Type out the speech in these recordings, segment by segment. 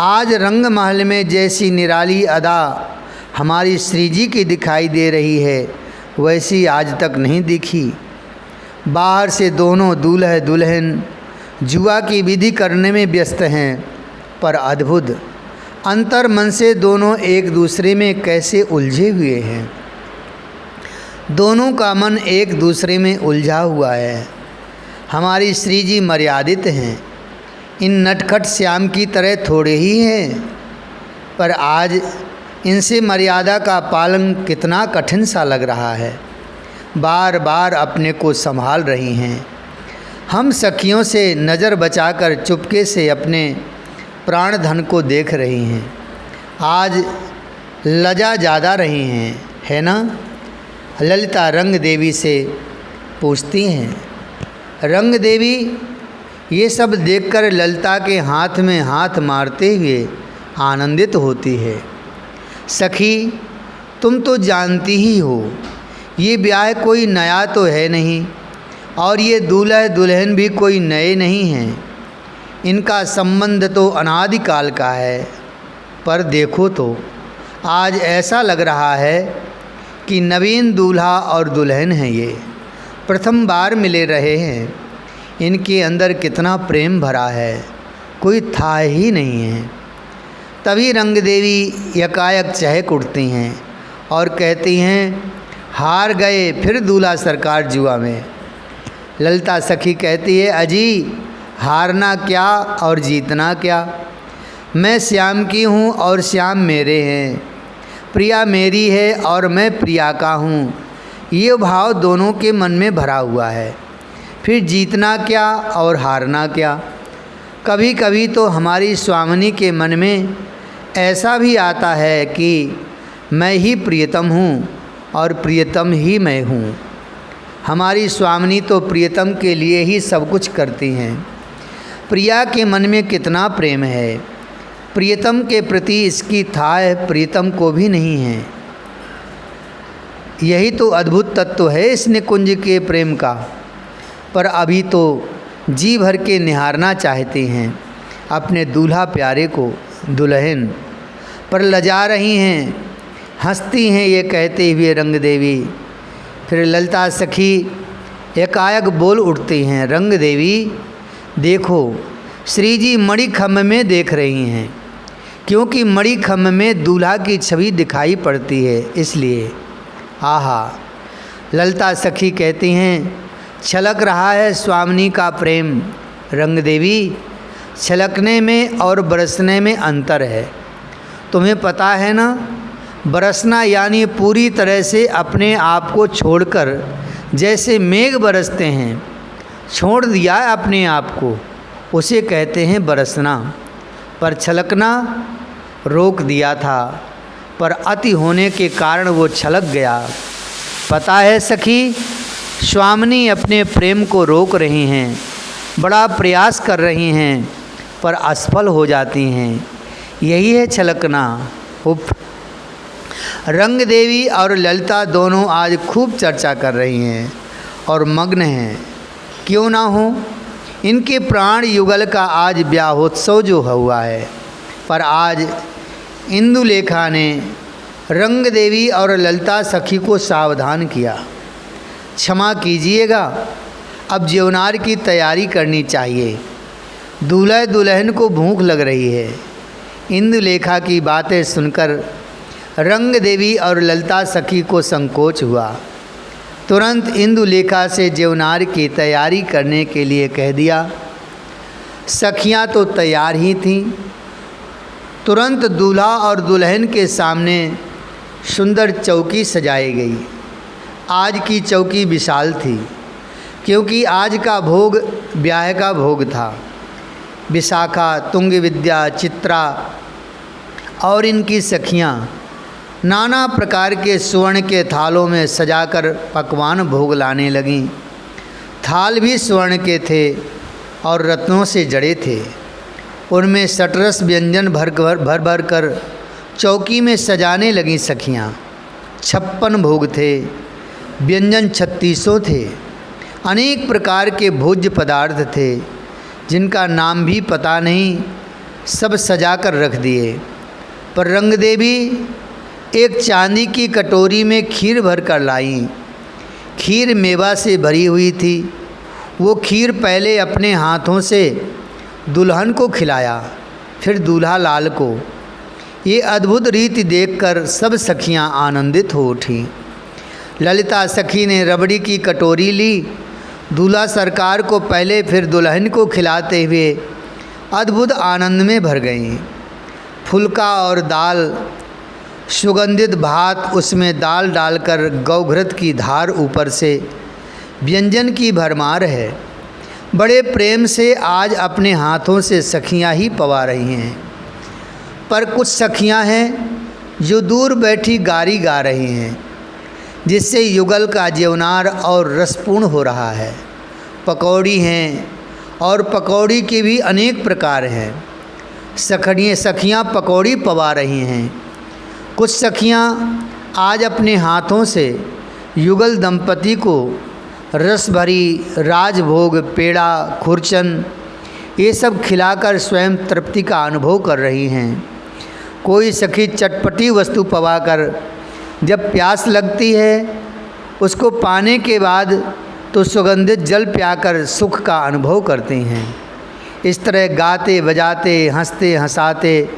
आज रंग महल में जैसी निराली अदा हमारी श्री जी की दिखाई दे रही है, वैसी आज तक नहीं दिखी। बाहर से दोनों दूल्हा दुल्हन जुआ की विधि करने में व्यस्त हैं, पर अद्भुत अंतर मन से दोनों एक दूसरे में कैसे उलझे हुए हैं। दोनों का मन एक दूसरे में उलझा हुआ है। हमारी श्री जी मर्यादित हैं, इन नटखट श्याम की तरह थोड़े ही हैं, पर आज इनसे मर्यादा का पालन कितना कठिन सा लग रहा है। बार बार अपने को संभाल रही हैं। हम सखियों से नज़र बचाकर चुपके से अपने प्राण धन को देख रही हैं। आज लजा ज़्यादा रही हैं, है ना? ललिता रंग देवी से पूछती हैं। रंग देवी ये सब देखकर ललिता के हाथ में हाथ मारते हुए आनंदित होती है। सखी, तुम तो जानती ही हो, ये ब्याह कोई नया तो है नहीं, और ये दूल्हा दुल्हन भी कोई नए नहीं हैं। इनका संबंध तो अनादिकाल का है। पर देखो तो आज ऐसा लग रहा है कि नवीन दूल्हा और दुल्हन हैं, ये प्रथम बार मिले रहे हैं। इनके अंदर कितना प्रेम भरा है, कोई था ही नहीं है। तभी रंग देवी यकायक चहक उठती हैं और कहती हैं, हार गए फिर दूल्हा सरकार जुआ में। ललिता सखी कहती है, अजी हारना क्या और जीतना क्या, मैं श्याम की हूँ और श्याम मेरे हैं, प्रिया मेरी है और मैं प्रिया का हूँ। ये भाव दोनों के मन में भरा हुआ है, फिर जीतना क्या और हारना क्या। कभी कभी तो हमारी स्वामिनी के मन में ऐसा भी आता है कि मैं ही प्रियतम हूँ और प्रियतम ही मैं हूँ। हमारी स्वामिनी तो प्रियतम के लिए ही सब कुछ करती हैं। प्रिया के मन में कितना प्रेम है, प्रियतम के प्रति इसकी थाह प्रियतम को भी नहीं है। यही तो अद्भुत तत्व है इस निकुंज के प्रेम का। पर अभी तो जी भर के निहारना चाहते हैं अपने दूल्हा प्यारे को। दुल्हन पर लजा रही हैं, हंसती हैं ये कहते हुए रंग देवी। फिर ललिता सखी एकाएक बोल उठती हैं, रंग देवी देखो, श्री जी मणि खम्भ में देख रही हैं, क्योंकि मणि खम्भ में दूल्हा की छवि दिखाई पड़ती है, इसलिए। आहा, ललिता सखी कहती हैं, छलक रहा है स्वामिनी का प्रेम। रंग देवी, छलकने में और बरसने में अंतर है, तुम्हें पता है ना? बरसना यानी पूरी तरह से अपने आप को छोड़कर, जैसे मेघ बरसते हैं, छोड़ दिया है अपने आप को, उसे कहते हैं बरसना। पर छलकना रोक दिया था, पर अति होने के कारण वो छलक गया। पता है सखी, स्वामिनी अपने प्रेम को रोक रही हैं, बड़ा प्रयास कर रही हैं, पर असफल हो जाती हैं। यही है छलकना। रंग देवी और ललिता दोनों आज खूब चर्चा कर रही हैं और मग्न हैं। क्यों ना हो, इनके प्राण युगल का आज ब्याहोत्सव जो हुआ है। पर आज इंदुलेखा ने रंग देवी और ललिता सखी को सावधान किया। क्षमा कीजिएगा, अब ज्योनार की तैयारी करनी चाहिए। दूल्हा दुल्हन को भूख लग रही है। इंदुलेखा की बातें सुनकर रंग देवी और ललिता सखी को संकोच हुआ। तुरंत इंदुलेखा से ज्योनार की तैयारी करने के लिए कह दिया। सखियां तो तैयार ही थीं। तुरंत दूल्हा और दुल्हन के सामने सुंदर चौकी सजाई गई। आज की चौकी विशाल थी, क्योंकि आज का भोग ब्याह का भोग था। विशाखा, तुंग विद्या, चित्रा और इनकी सखियां नाना प्रकार के स्वर्ण के थालों में सजाकर पकवान भोग लाने लगीं। थाल भी स्वर्ण के थे और रत्नों से जड़े थे। उनमें सटरस व्यंजन भर भर कर चौकी में सजाने लगीं सखियां। 56 भोग थे, व्यंजन 36 थे। अनेक प्रकार के भोज्य पदार्थ थे, जिनका नाम भी पता नहीं। सब सजा कर रख दिए, पर रंग देवी एक चांदी की कटोरी में खीर भर कर लाईं। खीर मेवा से भरी हुई थी। वो खीर पहले अपने हाथों से दुल्हन को खिलाया, फिर दूल्हा लाल को। ये अद्भुत रीति देखकर सब सखियां आनंदित हो उठीं। ललिता सखी ने रबड़ी की कटोरी ली। दूल्हा सरकार को पहले फिर दुल्हन को खिलाते हुए अद्भुत आनंद में भर गईं। फुल्का और दाल, सुगंधित भात, उसमें दाल डालकर गौघृत की धार ऊपर से व्यंजन की भरमार है। बड़े प्रेम से आज अपने हाथों से सखियां ही पवा रही हैं। पर कुछ सखियां हैं जो दूर बैठी गारी गा रही हैं, जिससे युगल का जीवनार और रसपूर्ण हो रहा है। पकौड़ी हैं और पकौड़ी के भी अनेक प्रकार हैं। सखियां पकौड़ी पवा रही हैं। कुछ सखियां आज अपने हाथों से युगल दंपति को रस भरी राजभोग, पेड़ा, खुरचन ये सब खिलाकर स्वयं तृप्ति का अनुभव कर रही हैं। कोई सखी चटपटी वस्तु पवाकर जब प्यास लगती है उसको पाने के बाद तो सुगंधित जल पियाकर सुख का अनुभव करते हैं। इस तरह गाते बजाते हंसते हंसाते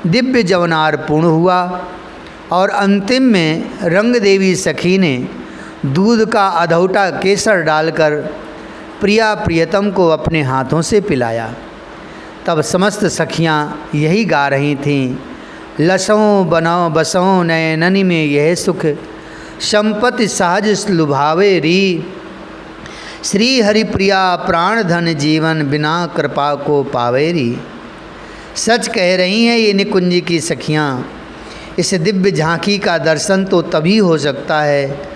दिव्य जवनार पूर्ण हुआ और अंतिम में रंग देवी सखी ने दूध का अधौटा केसर डालकर प्रिया प्रियतम को अपने हाथों से पिलाया। तब समस्त सखियां यही गा रही थीं, लसों बनाओ बसों नयननि में यह सुख, संपत्ति सहज लुभावे री, श्री हरि प्रिया प्राण धन जीवन बिना कृपा को पावे री। सच कह रही हैं ये निकुंज की सखियां। इस दिव्य झांकी का दर्शन तो तभी हो सकता है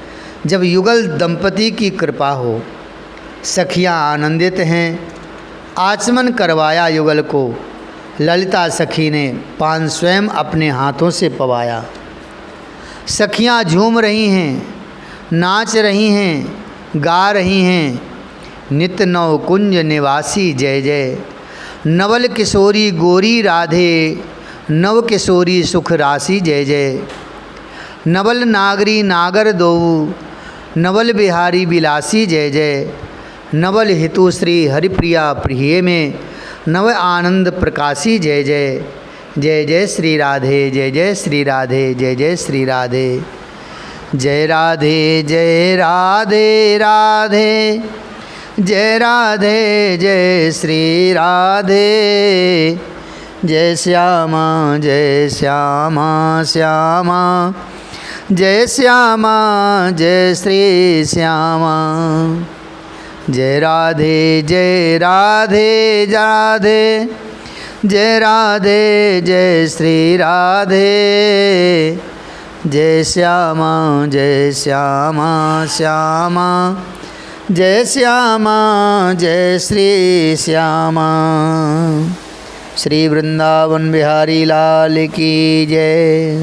जब युगल दंपति की कृपा हो। सखियां आनंदित हैं। आचमन करवाया युगल को। ललिता सखी ने पान स्वयं अपने हाथों से पवाया। सखियां झूम रही हैं, नाच रही हैं, गा रही हैं, नित्य नव कुंज निवासी जय जय, नवल किशोरी गोरी राधे, नव किशोरी सुख राशि जय जय, नवल नागरी नागर दोऊ, नवल बिहारी विलासी जय जय, नवल हितु श्री हरिप्रिया प्रिय में नव आनंद प्रकाशी जय जय, जय जय श्री राधे, जय जय श्री राधे, जय जय श्री राधे, जय राधे जय राधे राधे, जय राधे जय श्री राधे, जय श्यामा श्यामा, जय श्यामा जय श्री श्यामा, जय राधे राधे, जय राधे जय श्री राधे, जय श्यामा श्यामा, जय श्यामा जय श्री श्यामा। श्री वृंदावन बिहारी लाल की जय।